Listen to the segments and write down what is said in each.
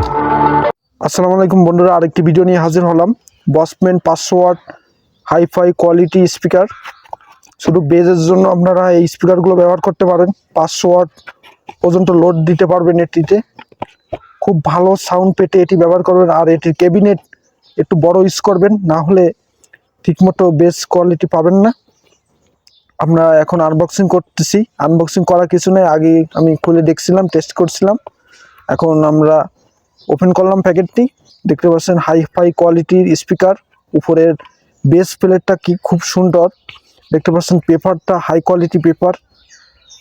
আসসালামু আলাইকুম বন্ধুরা, আরেকটি ভিডিও নিয়ে হাজির হলাম। বসম্যান 500 ওয়াট হাইফাই কোয়ালিটি স্পিকার। শুধু বেজের জন্য আপনারা এই স্পিকারগুলো ব্যবহার করতে পারেন। 500 ওয়াট পর্যন্ত লোড দিতে পারবেন এটিতে। খুব ভালো সাউন্ড পেতে এটি ব্যবহার করবেন। আর এটির ক্যাবিনেট একটু বড় ইউজ করবেন, না হলে ঠিকমতো বেস কোয়ালিটি পাবেন না। আমরা এখন আনবক্সিং করতেছি। আনবক্সিং করা কিছু নেই, আগে আমি খুলে দেখছিলাম, টেস্ট করছিলাম। এখন আমরা ওপেন করলাম প্যাকেটটি। দেখতে পাচ্ছেন হাইফাই কোয়ালিটির স্পিকার। উপরের বেস প্লেটটা কি খুব সুন্দর। দেখতে পাচ্ছেন পেপারটা হাই কোয়ালিটি পেপার।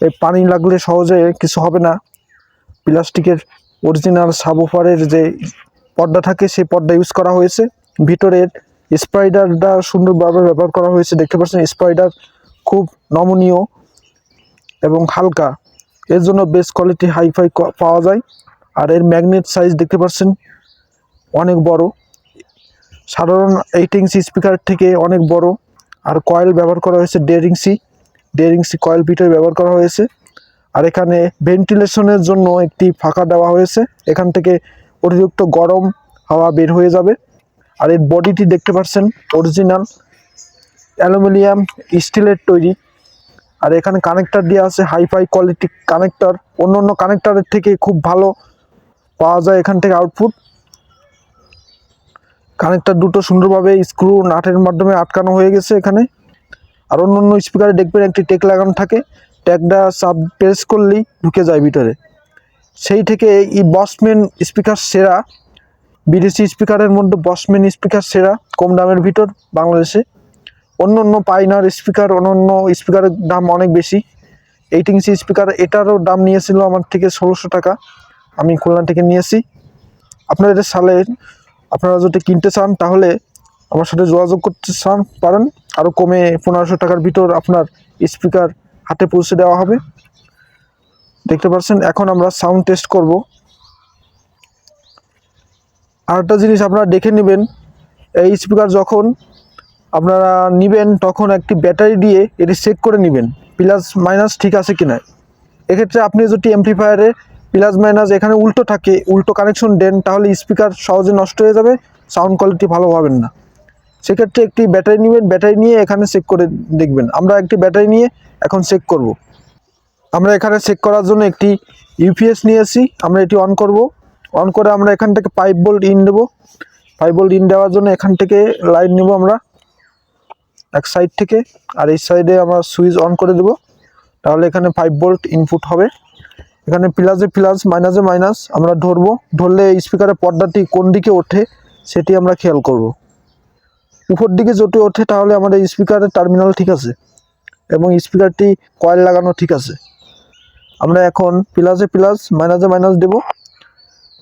এই পানি লাগলে সহজে কিছু হবে না। প্লাস্টিকের অরিজিনাল সাবওুফারের যে পর্দা থাকে সেই পর্দা ইউজ করা হয়েছে। ভিতরের স্পাইডারটা সুন্দরভাবে ব্যবহার করা হয়েছে। দেখতে পাচ্ছেন স্পাইডার খুব নমনীয় এবং হালকা, এর জন্য বেস কোয়ালিটি হাইফাই পাওয়া যায়। আর এর ম্যাগনেট সাইজ দেখতে পাচ্ছেন অনেক বড়, সাধারণ 8 ইঞ্চি স্পিকার থেকে অনেক বড়। আর কয়েল ব্যবহার করা হয়েছে 1.5 ইঞ্চি কয়েল ভিতরে ব্যবহার করা হয়েছে। আর এখানে ভেন্টিলেশনের জন্য একটি ফাঁকা দেওয়া হয়েছে, এখান থেকে অতিরিক্ত গরম হাওয়া বের হয়ে যাবে। আর এর বডিটি দেখতে পাচ্ছেন অরিজিনাল অ্যালুমিনিয়াম স্টিলের তৈরি। আর এখানে কানেক্টর দেওয়া আছে হাইফাই কোয়ালিটি কানেক্টর। অন্য কানেক্টরের থেকে খুব ভালো পাওয়া যায় এখান থেকে আউটপুট। কানেক্টর দুটো সুন্দরভাবে স্ক্রু নাটের মাধ্যমে আটকানো হয়ে গেছে এখানে। আর অন্য স্পিকারে দেখবেন একটি টেক লাগানো থাকে, ট্যাগটা সাব প্রেস করলেই ঢুকে যায় ভিতরে। সেই থেকে এই বসম্যান স্পিকার সেরা। বিদেশি স্পিকারের মধ্যে বসম্যান স্পিকার সেরা, কম দামের ভিতর বাংলাদেশে। অন্য পাইনার স্পিকার, অন্য স্পিকারের দাম অনেক বেশি। 8 ইঞ্চি স্পিকার, এটারও দাম নিয়েছিল আমার থেকে 1600 টাকা। আমি খুলনা থেকে নিয়েছি। আপনাদের সালে আপনারা যদি কিনতে চান তাহলে আমার সাথে যোগাযোগ করতে পারেন। আরও কমে 1500 টাকার ভিতর আপনার স্পিকার হাতে পৌঁছে দেওয়া হবে। দেখতে পাচ্ছেন এখন আমরা সাউন্ড টেস্ট করব। আরেকটা জিনিস আপনারা দেখে নেবেন, এই স্পিকার যখন আপনারা নেবেন তখন একটি ব্যাটারি দিয়ে এটি চেক করে নেবেন প্লাস মাইনাস ঠিক আছে কিনা। এক্ষেত্রে আপনি যদি অ্যাম্পলিফায়ারে প্লাস মাইনাস এখানে উল্টো থাকে, উল্টো কানেকশন দেন, তাহলে স্পিকার সহজে নষ্ট হয়ে যাবে, সাউন্ড কোয়ালিটি ভালো পাবেন না। সেক্ষেত্রে একটি ব্যাটারি নেবেন, ব্যাটারি নিয়ে এখানে চেক করে দেখবেন। আমরা একটি ব্যাটারি নিয়ে এখন চেক করব। আমরা এখানে চেক করার জন্য একটি ইউপিএস নিয়েছি। আমরা এটি অন করব। অন করে আমরা এখান থেকে 5 ভোল্ট ইন দেবো। 5 ভোল্ট ইন দেওয়ার জন্য এখান থেকে লাইন নেব আমরা এক সাইড থেকে, আর এই সাইডে আমরা সুইচ অন করে দেব। তাহলে এখানে 5 ভোল্ট ইনপুট হবে। এখানে প্লাসে প্লাস মাইনাসে মাইনাস আমরা ধরবো। ধরলে স্পিকারের পর্দাটি কোন দিকে ওঠে সেটি আমরা খেয়াল করব। উপর দিকে যদি ওঠে তাহলে আমাদের স্পিকারের টার্মিনাল ঠিক আছে এবং স্পিকারটি কয়েল লাগানো ঠিক আছে। আমরা এখন প্লাসে প্লাস মাইনাসে মাইনাস দেব।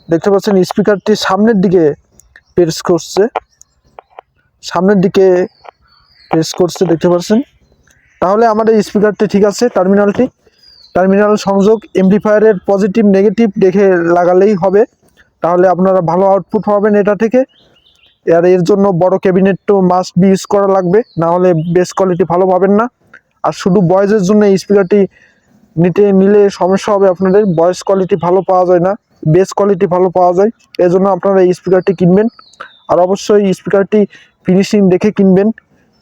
দেখতে পাচ্ছেন স্পিকারটি সামনের দিকে প্রেস করছে, সামনের দিকে প্রেস করছে, দেখতে পাচ্ছেন। তাহলে আমাদের স্পিকারটি ঠিক আছে। টার্মিনাল সংযোগ অ্যাম্পলিফায়ারের পজিটিভ নেগেটিভ দেখে লাগালেই হবে, তাহলে আপনারা ভালো আউটপুট পাবেন এটা থেকে। আর এর জন্য বড় ক্যাবিনেট তো মাস্ট বি ইউজ করা লাগবে, না হলে বেস কোয়ালিটি ভালো পাবেন না। আর শুধু ভয়েসের জন্য এই স্পিকারটি নিলে সমস্যা হবে আপনাদের। ভয়েস কোয়ালিটি ভালো পাওয়া যায় না, বেস কোয়ালিটি ভালো পাওয়া যায়। এর জন্য আপনারা এই স্পিকারটি কিনবেন। আর অবশ্যই স্পিকারটি ফিনিশিং দেখে কিনবেন,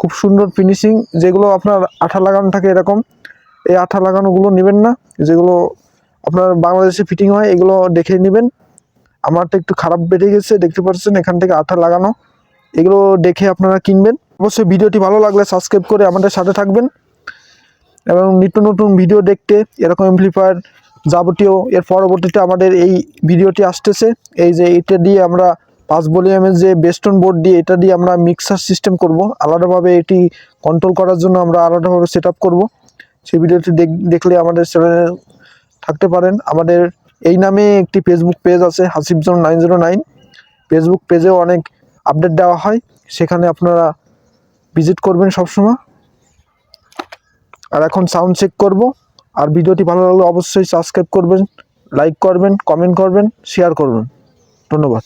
খুব সুন্দর ফিনিশিং। যেগুলো আপনার আঠা লাগানো থাকে এরকম, এই আঠা লাগানোগুলো নেবেন না। যেগুলো আপনার বাংলাদেশে ফিটিং হয় এগুলো দেখে নেবেন। আমারটা একটু খারাপ বেড়ে গেছে, দেখতে পাচ্ছেন এখান থেকে আঠা লাগানো। এগুলো দেখে আপনারা কিনবেন। অবশ্যই ভিডিওটি ভালো লাগলে সাবস্ক্রাইব করে আমাদের সাথে থাকবেন এবং নিত্য নতুন ভিডিও দেখতে এরকম অ্যাম্পলিফায়ার যাবতীয়। এর পরবর্তীতে আমাদের এই ভিডিওটি আসতেছে, এই যে এটা দিয়ে আমরা 5 ভলিউমের যে বেস্টন বোর্ড দিয়ে এটা দিয়ে আমরা মিক্সার সিস্টেম করব। আলাদাভাবে এটি কন্ট্রোল করার জন্য আমরা আলাদাভাবে সেট আপ করবো। সেই ভিডিওটি দেখলে আমাদের চ্যানেলে থাকতে পারেন। আমাদের এই নামে একটি ফেসবুক পেজ আছে, হাসিব জোন 909। ফেসবুক পেজেও অনেক আপডেট দেওয়া হয়, সেখানে আপনারা ভিজিট করবেন সবসময়। আর এখন সাউন্ড চেক করব। আর ভিডিওটি ভালো লাগলে অবশ্যই সাবস্ক্রাইব করবেন, লাইক করবেন, কমেন্ট করবেন, শেয়ার করবেন। ধন্যবাদ।